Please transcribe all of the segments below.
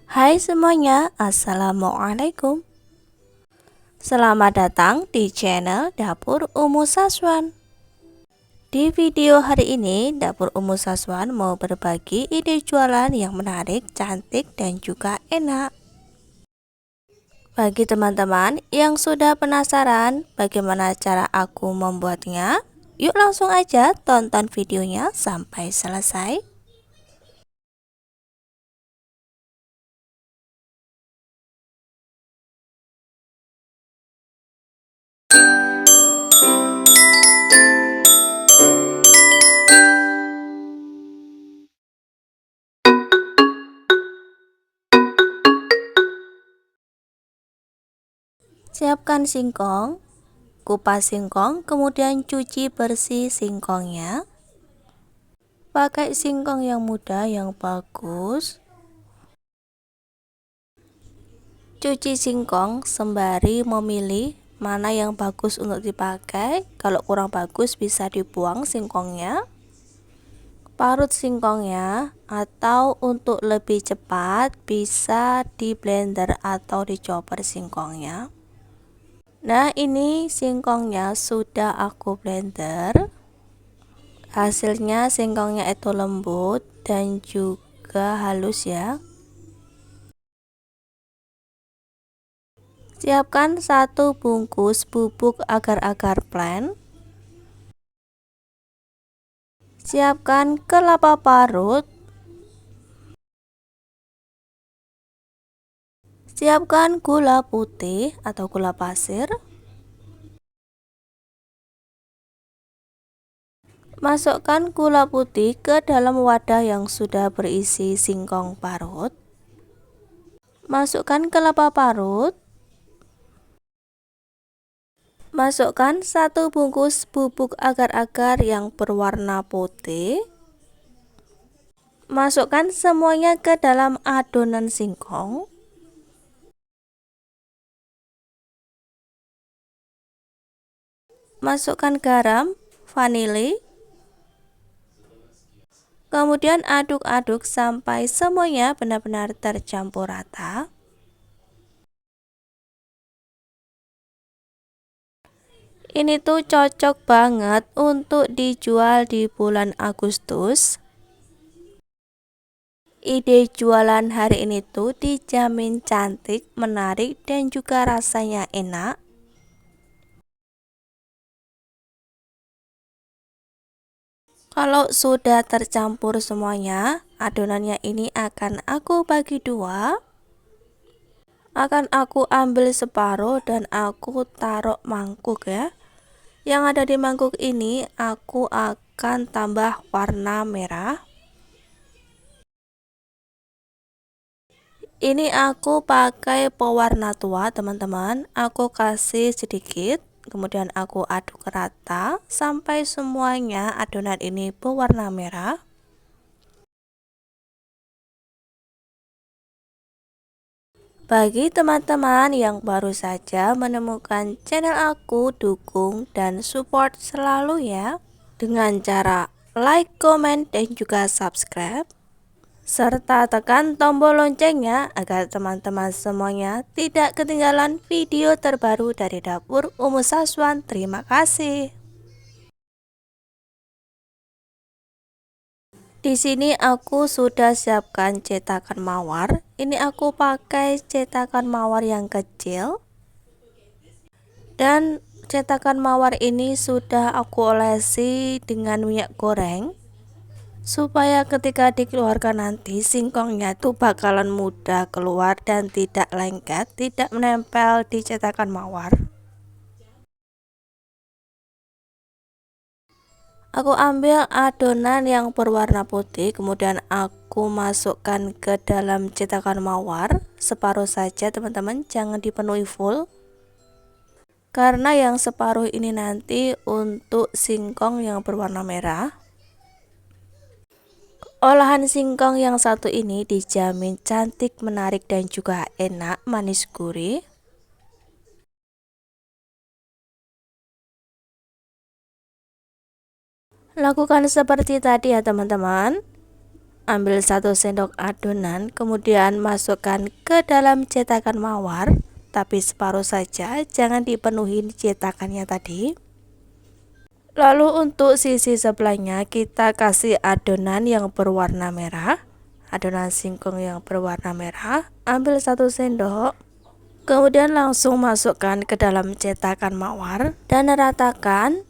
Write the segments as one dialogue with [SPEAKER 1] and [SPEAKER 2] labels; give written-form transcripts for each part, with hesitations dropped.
[SPEAKER 1] Hai semuanya, Assalamualaikum. Selamat datang di channel Dapur Umu Saswan. Di video hari ini, Dapur Umu Saswan mau berbagi ide jualan yang menarik, cantik, dan juga enak. Bagi teman-teman yang sudah penasaran bagaimana cara aku membuatnya, yuk langsung aja tonton videonya sampai selesai. Siapkan singkong, kupas singkong, kemudian cuci bersih singkongnya. Pakai singkong yang muda yang bagus. Cuci singkong sembari memilih mana yang bagus untuk dipakai. Kalau kurang bagus bisa dibuang singkongnya. Parut singkongnya, atau untuk lebih cepat bisa di blender atau dicoper singkongnya. Nah, ini singkongnya sudah aku blender. Hasilnya singkongnya itu lembut dan juga halus ya. Siapkan 1 bungkus bubuk agar-agar plain. Siapkan kelapa parut. Siapkan gula putih atau gula pasir. Masukkan gula putih ke dalam wadah yang sudah berisi singkong parut. Masukkan kelapa parut. Masukkan 1 bungkus bubuk agar-agar yang berwarna putih. Masukkan semuanya ke dalam adonan singkong. Masukkan garam, vanili. Kemudian aduk-aduk sampai semuanya benar-benar tercampur rata. Ini tuh cocok banget untuk dijual di bulan Agustus. Ide jualan hari ini tuh dijamin cantik, menarik, dan juga rasanya enak. Kalau sudah tercampur semuanya, adonannya ini akan aku bagi dua. Akan aku ambil separuh dan aku taruh mangkuk ya. Yang ada di mangkuk ini aku akan tambah warna merah. Ini aku pakai pewarna tua teman-teman. Aku kasih sedikit, kemudian aku aduk rata sampai semuanya adonan ini berwarna merah. Bagi teman-teman yang baru saja menemukan channel aku, dukung dan support selalu ya dengan cara like, comment, dan juga subscribe, serta tekan tombol loncengnya agar teman-teman semuanya tidak ketinggalan video terbaru dari Dapur Umu Saswan. Terima kasih. Di sini aku sudah siapkan cetakan mawar. Ini aku pakai cetakan mawar yang kecil. Dan cetakan mawar ini sudah aku olesi dengan minyak goreng supaya ketika dikeluarkan nanti singkongnya tuh bakalan mudah keluar dan tidak lengket, tidak menempel di cetakan mawar. Aku ambil adonan yang berwarna putih, kemudian aku masukkan ke dalam cetakan mawar separuh saja teman-teman, jangan dipenuhi full. Karena yang separuh ini nanti untuk singkong yang berwarna merah. Olahan singkong yang satu ini dijamin cantik, menarik, dan juga enak, manis gurih. Lakukan seperti tadi ya teman-teman. Ambil 1 sendok adonan, kemudian masukkan ke dalam cetakan mawar, tapi separuh saja, jangan dipenuhi cetakannya tadi. Lalu untuk sisi sebelahnya kita kasih adonan yang berwarna merah, adonan singkong yang berwarna merah. Ambil 1 sendok, kemudian langsung masukkan ke dalam cetakan mawar dan ratakan.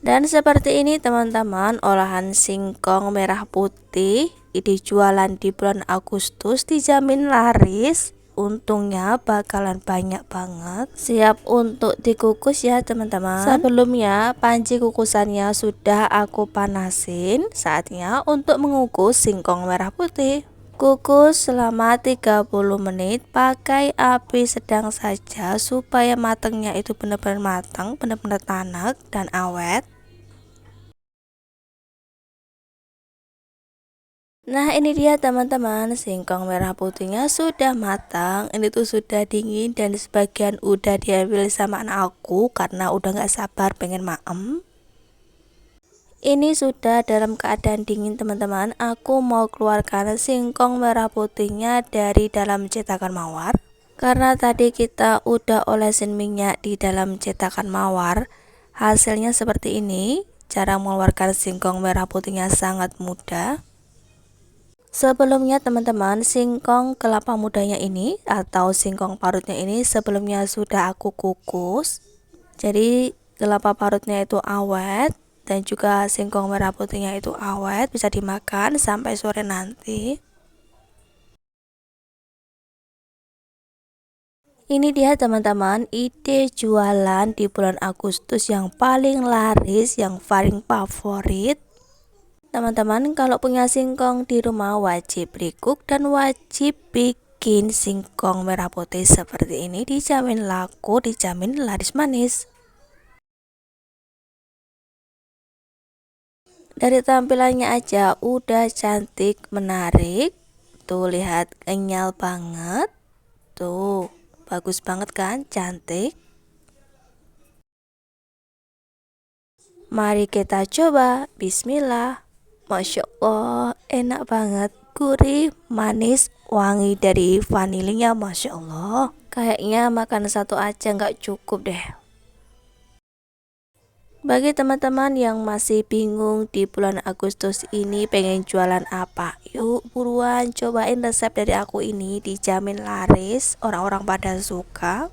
[SPEAKER 1] Dan seperti ini teman-teman, olahan singkong merah putih ini jualan di bulan Agustus dijamin laris. Untungnya bakalan banyak banget. Siap untuk dikukus ya teman-teman. Sebelumnya panci kukusannya sudah aku panasin. Saatnya untuk mengukus singkong merah putih. Kukus selama 30 menit pakai api sedang saja supaya matangnya itu benar-benar matang, benar-benar tanak dan awet. Nah ini dia teman-teman, singkong merah putihnya sudah matang. Ini tuh sudah dingin dan sebagian udah diambil sama anak aku karena udah gak sabar pengen maem. Ini sudah dalam keadaan dingin teman-teman. Aku mau keluarkan singkong merah putihnya dari dalam cetakan mawar. Karena tadi kita udah olesin minyak di dalam cetakan mawar, hasilnya seperti ini. Cara mengeluarkan singkong merah putihnya sangat mudah. Sebelumnya teman-teman, singkong kelapa mudanya ini atau singkong parutnya ini sebelumnya sudah aku kukus. Jadi kelapa parutnya itu awet dan juga singkong merah putihnya itu awet, bisa dimakan sampai sore nanti. Ini dia teman-teman, ide jualan di bulan Agustus yang paling laris, yang paling favorit. Teman-teman kalau punya singkong di rumah wajib recook dan wajib bikin singkong merah putih seperti ini, dijamin laku, dijamin laris manis. Dari tampilannya aja udah cantik menarik. Tuh lihat, kenyal banget. Tuh bagus banget kan, cantik. Mari kita coba. Bismillah. Masya Allah, enak banget, gurih, manis, wangi dari vanilinya. Masya Allah, kayaknya makan satu aja nggak cukup deh. Bagi teman-teman yang masih bingung di bulan Agustus ini pengen jualan apa, yuk buruan cobain resep dari aku ini, dijamin laris, orang-orang pada suka.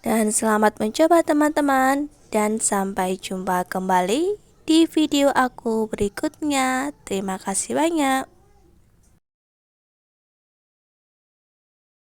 [SPEAKER 1] Dan selamat mencoba teman-teman, dan sampai jumpa kembali di video aku berikutnya. Terima kasih banyak.